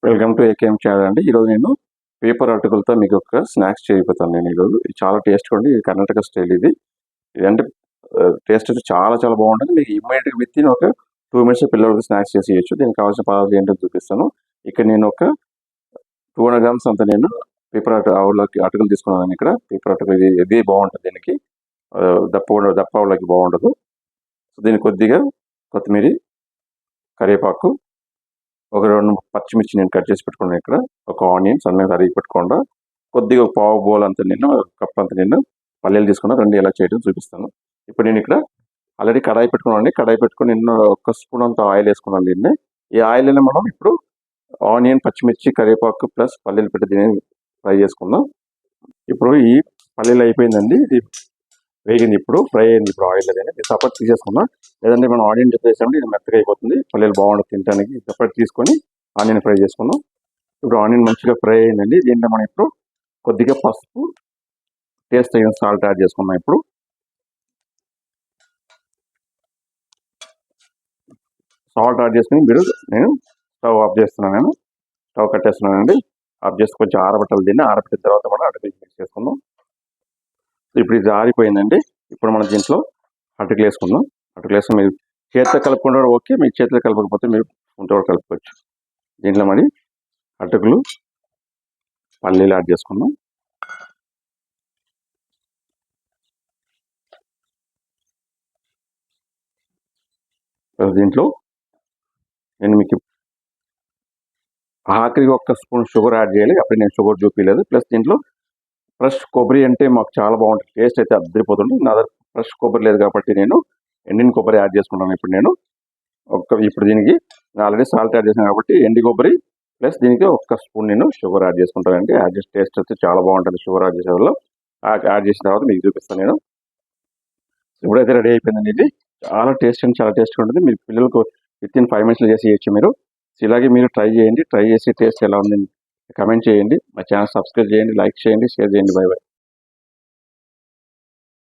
Welcome to AKM channel అండి. ఈరోజు నేను పేపర్ అటుకులతో మీకు ఒక స్నాక్స్ చేయబోతాను. నేను ఈరోజు ఇది చాలా టేస్ట్గా ఉంది. ఇది కర్ణాటక స్టైల్. ఇది అంటే టేస్ట్ అయితే చాలా చాలా బాగుంటుంది. మీకు ఇమ్మీడియట్గా విత్ ఇన్ ఒక 2 minutes పిల్లలకి స్నాక్స్ చేసి ఇవ్వచ్చు. దీనికి కావాల్సిన పదార్థాలు ఏంటో చూపిస్తాను. ఇక్కడ నేను ఒక 200 grams అంత నేను పేపర్ అటుకులు తీసుకున్నాను. ఇక్కడ పేపర్ అటుకులు ఇది బాగుంటుంది. దీనికి దప్ప ఆవులకి బాగుండదు. దీనికి కొద్దిగా కొత్తిమీర, కరివేపాకు, ఒక 2 పచ్చిమిర్చి నేను కట్ చేసి పెట్టుకున్నాను. ఇక్కడ ఒక ఆనియన్ సన్నగా తరిగి పెట్టుకోండా, కొద్దిగా ఒక పావు బౌల్ అంత నేను కప్ అంత నేను పల్లీలు తీసుకున్నా. 2 ఎలా చేయడం చూపిస్తాను. ఇప్పుడు నేను ఇక్కడ ఆల్రెడీ కడాయి పెట్టుకున్నాను. కడాయి పెట్టుకుని నేను 1 స్పూన్ అంత ఆయిల్ వేసుకున్నాను. దీన్ని ఈ ఆయిల్ని మనం ఇప్పుడు ఆనియన్, పచ్చిమిర్చి, కరివేపాకు ప్లస్ పల్లీలు పెట్టి దీన్ని ఫ్రై చేసుకుందాం. ఇప్పుడు ఈ పల్లీలు అయిపోయిందండి. ఇది వేగింది, ఇప్పుడు ఫ్రై అయింది. ఇప్పుడు ఆయిల్ అనేది సపరేట్ తీసేసుకుందాం. లేదంటే మనం ఆనియన్ చెప్పేసామంటే ఇది మెత్తగా అయిపోతుంది. పల్లీలు బాగుంటుంది తినడానికి. సపరేట్ తీసుకొని ఆనియన్ ఫ్రై చేసుకుందాం. ఇప్పుడు ఆనియన్ మంచిగా ఫ్రై అయిందండి. దీంట్లో మనం ఇప్పుడు కొద్దిగా పసుపు, టేస్ట్ అయిన సాల్ట్ యాడ్ చేసుకున్నాం. ఇప్పుడు సాల్ట్ యాడ్ చేసుకుని నేను స్టవ్ ఆఫ్ చేస్తున్నాను. నేను స్టవ్ కట్టేస్తున్నానండి. ఆఫ్ చేసి కొంచెం ఆరబెట్టాలి. దీన్ని ఆరబెట్టిన తర్వాత మనం అటుకులు మిక్స్ చేసుకుందాం. ఇప్పుడు ఇది ఆరిపోయిందండి. ఇప్పుడు మనం దీంట్లో అటుకులు వేసుకుందాం. అటుకులు వేసుకుని మీరు చేతితో కలుపుకుంటే ఓకే, మీకు చేతిలో కలపకపోతే మీరు ఉంటే కూడా కలుపుకోవచ్చు. దీంట్లో మరి అటుకులు, పల్లీలు యాడ్ చేసుకుందాం. దీంట్లో నేను మీకు ఆఖరికి 1 స్పూన్ షుగర్ యాడ్ చేయాలి. అప్పుడు నేను షుగర్ చూపించలేదు. ప్లస్ దీంట్లో ఫ్రెష్ కొబ్బరి అంటే మాకు చాలా బాగుంటుంది. టేస్ట్ అయితే అద్దరిపోతుంది. నా దగ్గర ఫ్రెష్ కొబ్బరి లేదు కాబట్టి నేను ఎండిన కొబ్బరి యాడ్ చేసుకుంటాను. ఇప్పుడు దీనికి ఆల్రెడీ సాల్ట్ యాడ్ చేసాను కాబట్టి ఎండి కొబ్బరి ప్లస్ దీనికి 1 స్పూన్ నేను షుగర్ యాడ్ చేసుకుంటానండి. యాడ్ చేసి టేస్ట్ అయితే చాలా బాగుంటుంది. షుగర్ యాడ్ చేసే వల్ల యాడ్ చేసిన తర్వాత మీకు చూపిస్తాను నేను. ఇప్పుడైతే రెడీ అయిపోయిందండి. ఇది చాలా టేస్ట్గా ఉంటుంది. మీ పిల్లలకు విత్ ఇన్ 5 minutes చేసి ఇవ్వచ్చు మీరు. ఇలాగే మీరు ట్రై చేయండి. ట్రై చేసి టేస్ట్ ఎలా ఉంది కమెంట్ చేయండి. మా ఛానల్ సబ్స్క్రైబ్ చేయండి, లైక్ చేయండి, షేర్ చేయండి. By by.